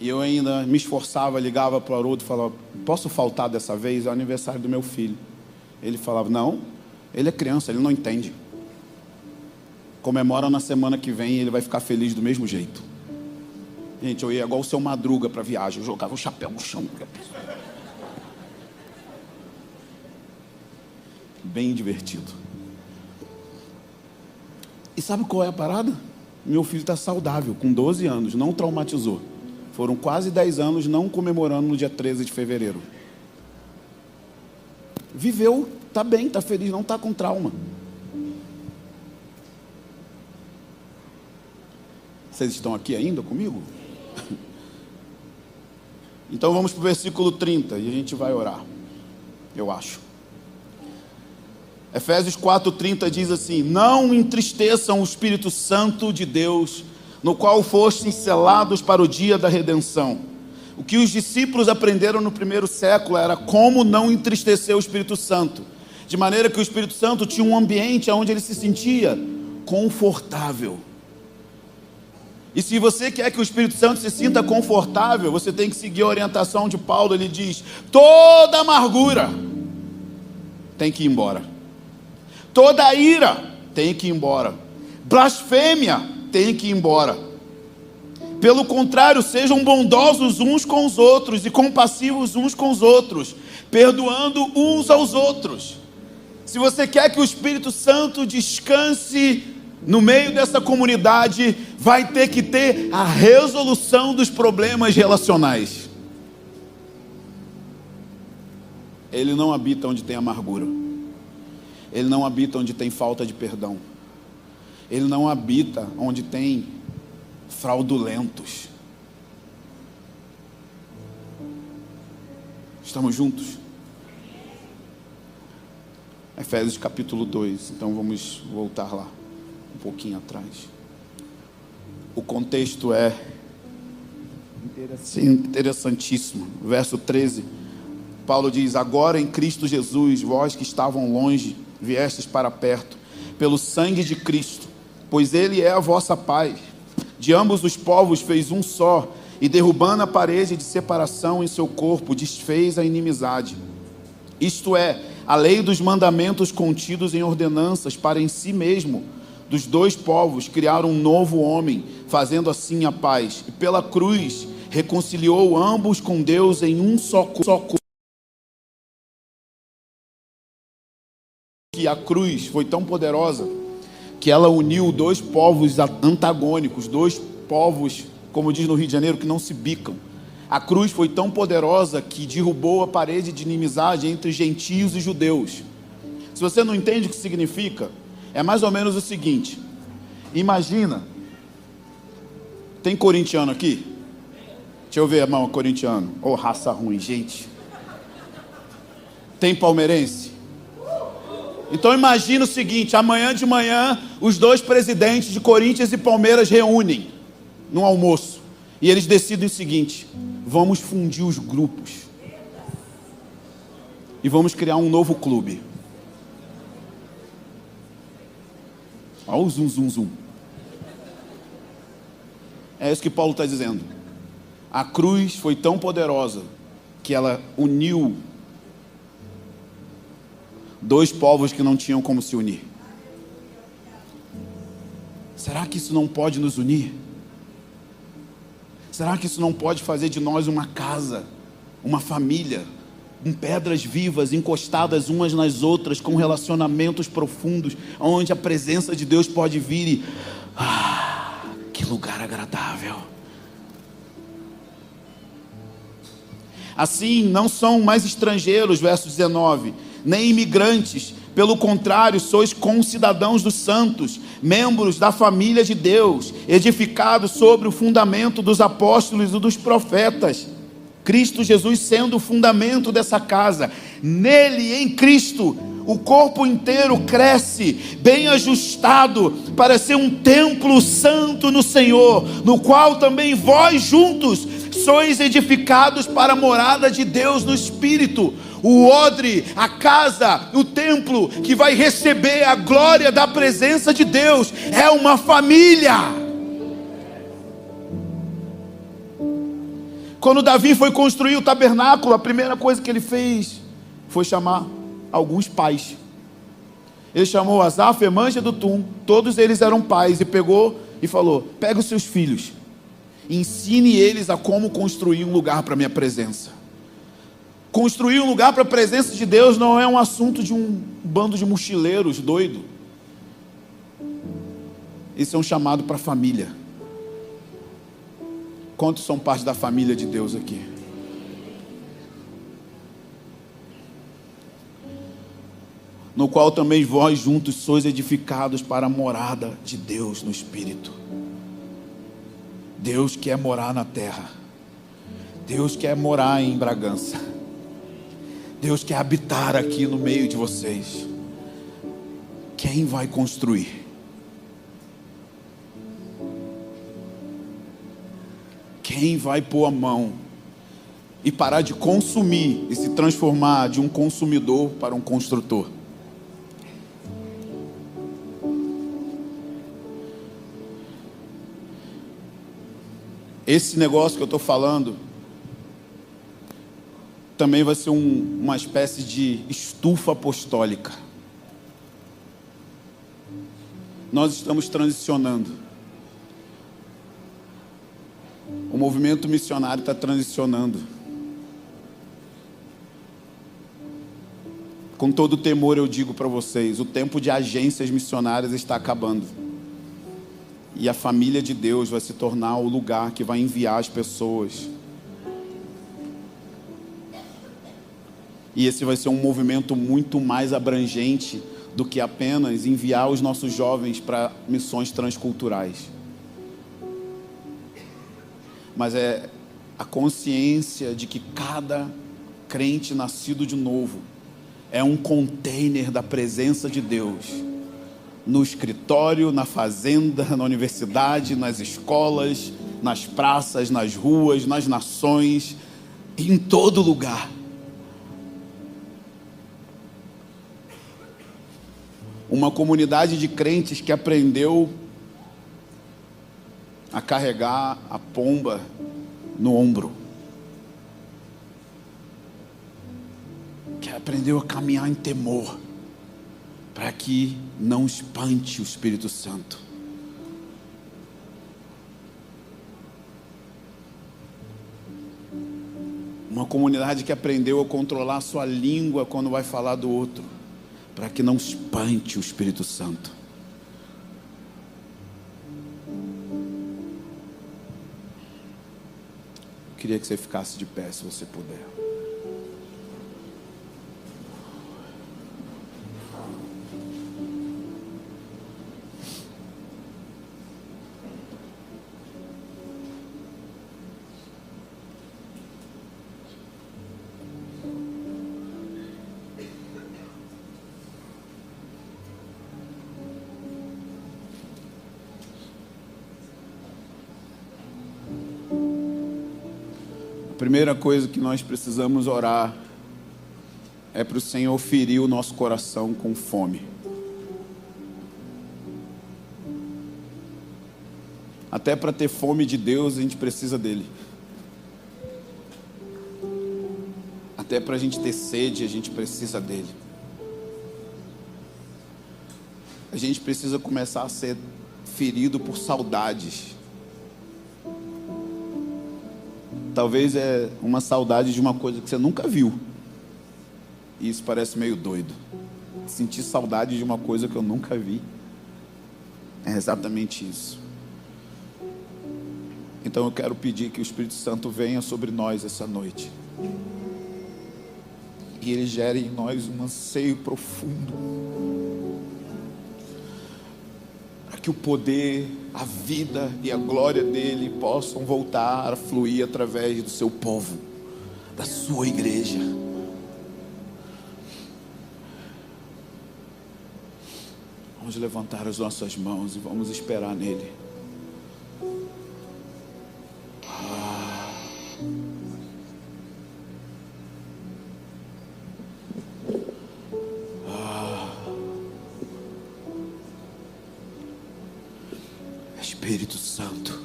E eu ainda me esforçava, ligava para o Haroldo e falava: posso faltar dessa vez? É o aniversário do meu filho. Ele falava: não, ele é criança, ele não entende. Comemora na semana que vem e ele vai ficar feliz do mesmo jeito. Gente, eu ia igual o Seu Madruga para viagem, eu jogava o chapéu no chão. Bem divertido. E sabe qual é a parada? Meu filho está saudável, com 12 anos, não traumatizou. Foram quase 10 anos não comemorando no dia 13 de fevereiro. Viveu, está bem, está feliz, não está com trauma. Vocês estão aqui ainda comigo? Então vamos para o versículo 30 e a gente vai orar, eu acho. Efésios 4:30 diz assim: não entristeçam o Espírito Santo de Deus, no qual fostem selados para o dia da redenção. O que os discípulos aprenderam no primeiro século era como não entristecer o Espírito Santo, de maneira que o Espírito Santo tinha um ambiente onde ele se sentia confortável. E se você quer que o Espírito Santo se sinta confortável, você tem que seguir a orientação de Paulo. Ele diz: toda amargura tem que ir embora, toda ira tem que ir embora, blasfêmia tem que ir embora. Pelo contrário, sejam bondosos uns com os outros e compassivos uns com os outros, perdoando uns aos outros. Se você quer que o Espírito Santo descanse no meio dessa comunidade, vai ter que ter a resolução dos problemas relacionais. Ele não habita onde tem amargura. Ele não habita onde tem falta de perdão. Ele não habita onde tem fraudulentos. Estamos juntos? Efésios capítulo 2. Então vamos voltar lá um pouquinho atrás. O contexto é interessantíssimo. Verso 13. Paulo diz: agora em Cristo Jesus, vós que estavam longe, viestes para perto, pelo sangue de Cristo, pois Ele é a vossa paz. De ambos os povos fez um só, e derrubando a parede de separação em seu corpo, desfez a inimizade. Isto é, a lei dos mandamentos contidos em ordenanças, para em si mesmo, dos dois povos, criar um novo homem, fazendo assim a paz. E pela cruz, reconciliou ambos com Deus em um só corpo. Que a cruz foi tão poderosa que ela uniu dois povos antagônicos, dois povos, como diz no Rio de Janeiro, que não se bicam. A cruz foi tão poderosa que derrubou a parede de inimizade entre gentios e judeus. Se você não entende o que significa, é mais ou menos o seguinte: imagina, tem corintiano aqui? Deixa eu ver a mão, corintiano. Oh, raça ruim, gente. Tem palmeirense? Então imagina o seguinte: amanhã de manhã os dois presidentes de Corinthians e Palmeiras reúnem num almoço e eles decidem o seguinte: vamos fundir os grupos e vamos criar um novo clube. Olha o zum, zum, zum. É isso que Paulo está dizendo. A cruz foi tão poderosa que ela uniu dois povos que não tinham como se unir. Será que isso não pode nos unir? Será que isso não pode fazer de nós uma casa, uma família, com pedras vivas, encostadas umas nas outras, com relacionamentos profundos, onde a presença de Deus pode vir e... que lugar agradável. Assim, não são mais estrangeiros, verso 19, nem imigrantes, pelo contrário, sois concidadãos dos santos, membros da família de Deus, edificados sobre o fundamento dos apóstolos e dos profetas, Cristo Jesus sendo o fundamento dessa casa. Nele, em Cristo, o corpo inteiro cresce, bem ajustado, para ser um templo santo no Senhor, no qual também vós juntos sois edificados para a morada de Deus no Espírito. O odre, a casa, o templo que vai receber a glória da presença de Deus é uma família. Quando Davi foi construir o tabernáculo, a primeira coisa que ele fez foi chamar alguns pais. Ele chamou Asaf, Emã e Jedutum, todos eles eram pais, e pegou e falou: pega os seus filhos, ensine eles a como construir um lugar para a minha presença. Construir um lugar para a presença de Deus não é um assunto de um bando de mochileiros doido. Isso é um chamado para a família. Quantos são parte da família de Deus aqui? No qual também vós juntos sois edificados para a morada de Deus no Espírito. Deus quer morar na terra. Deus quer morar em Bragança. Deus quer habitar aqui no meio de vocês. Quem vai construir? Quem vai pôr a mão e parar de consumir e se transformar de um consumidor para um construtor? Esse negócio que eu estou falando também vai ser uma espécie de estufa apostólica. Nós estamos transicionando. O movimento missionário está transicionando. Com todo temor eu digo para vocês, o tempo de agências missionárias está acabando. E a família de Deus vai se tornar o lugar que vai enviar as pessoas. E esse vai ser um movimento muito mais abrangente do que apenas enviar os nossos jovens para missões transculturais. Mas é a consciência de que cada crente nascido de novo é um container da presença de Deus. No escritório, na fazenda, na universidade, nas escolas, nas praças, nas ruas, nas nações, em todo lugar. Uma comunidade de crentes que aprendeu a carregar a pomba no ombro. Que aprendeu a caminhar em temor, para que não espante o Espírito Santo. Uma comunidade que aprendeu a controlar a sua língua quando vai falar do outro, para que não espante o Espírito Santo. Eu queria que você ficasse de pé, se você puder. A primeira coisa que nós precisamos orar é para o Senhor ferir o nosso coração com fome. Até para ter fome de Deus, a gente precisa dele. Até para a gente ter sede, a gente precisa dele. A gente precisa começar a ser ferido por saudades. Talvez é uma saudade de uma coisa que você nunca viu. E isso parece meio doido. Sentir saudade de uma coisa que eu nunca vi. É exatamente isso. Então eu quero pedir que o Espírito Santo venha sobre nós essa noite. E ele gere em nós um anseio profundo. Que o poder, a vida e a glória dele possam voltar a fluir através do seu povo, da sua igreja. Vamos levantar as nossas mãos e vamos esperar nele. Espírito Santo,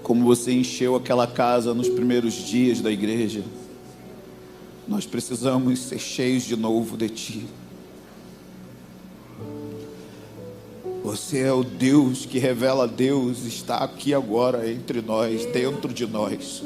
como você encheu aquela casa nos primeiros dias da igreja, nós precisamos ser cheios de novo de Ti. Você é o Deus que revela Deus, está aqui agora entre nós, dentro de nós.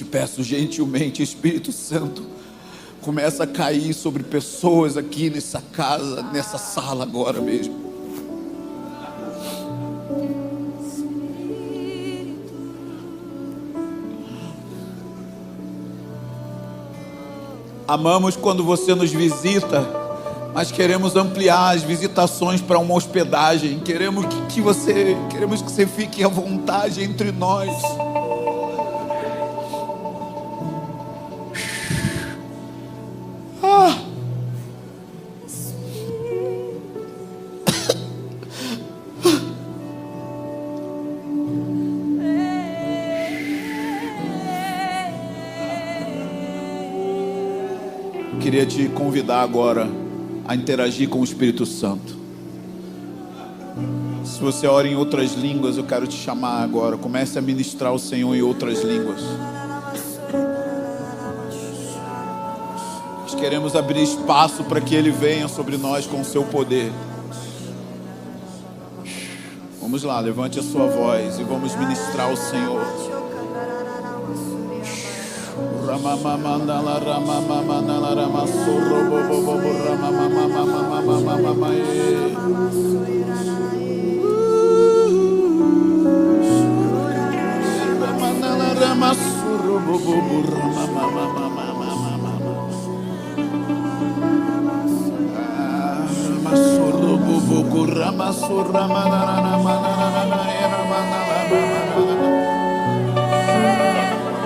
Peço gentilmente, Espírito Santo, começa a cair sobre pessoas aqui nessa casa, nessa sala agora mesmo. Amamos quando você nos visita, mas queremos ampliar as visitações para uma hospedagem. Queremos que você fique à vontade entre nós. Queria te convidar agora a interagir com o Espírito Santo. Se você ora em outras línguas, eu quero te chamar agora. Comece a ministrar o Senhor em outras línguas. Nós queremos abrir espaço para que Ele venha sobre nós com o seu poder. Vamos lá, levante a sua voz e vamos ministrar ao Senhor.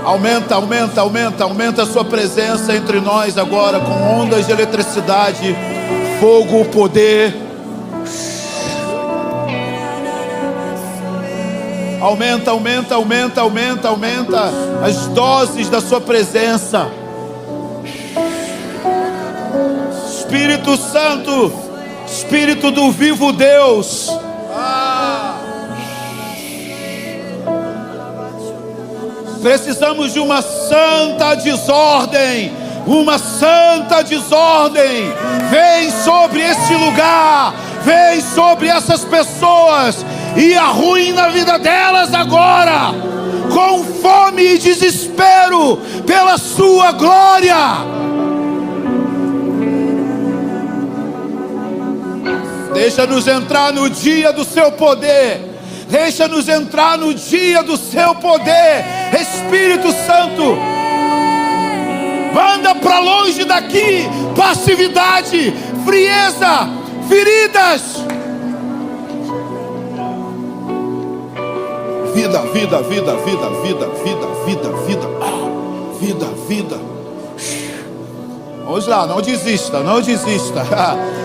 Aumenta a sua presença entre nós agora, com ondas de eletricidade, fogo, poder. Aumenta as doses da sua presença. Espírito Santo, Espírito do vivo Deus. Precisamos de uma santa desordem. Uma santa desordem. Vem sobre esse lugar. Vem sobre essas pessoas e arruína a vida delas agora, com fome e desespero pela sua glória. Deixa-nos entrar no dia do seu poder. Deixa-nos entrar no dia do seu poder. Espírito Santo, manda para longe daqui passividade, frieza, feridas. Vida. Vamos lá, não desista.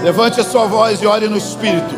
Levante a sua voz e ore no Espírito.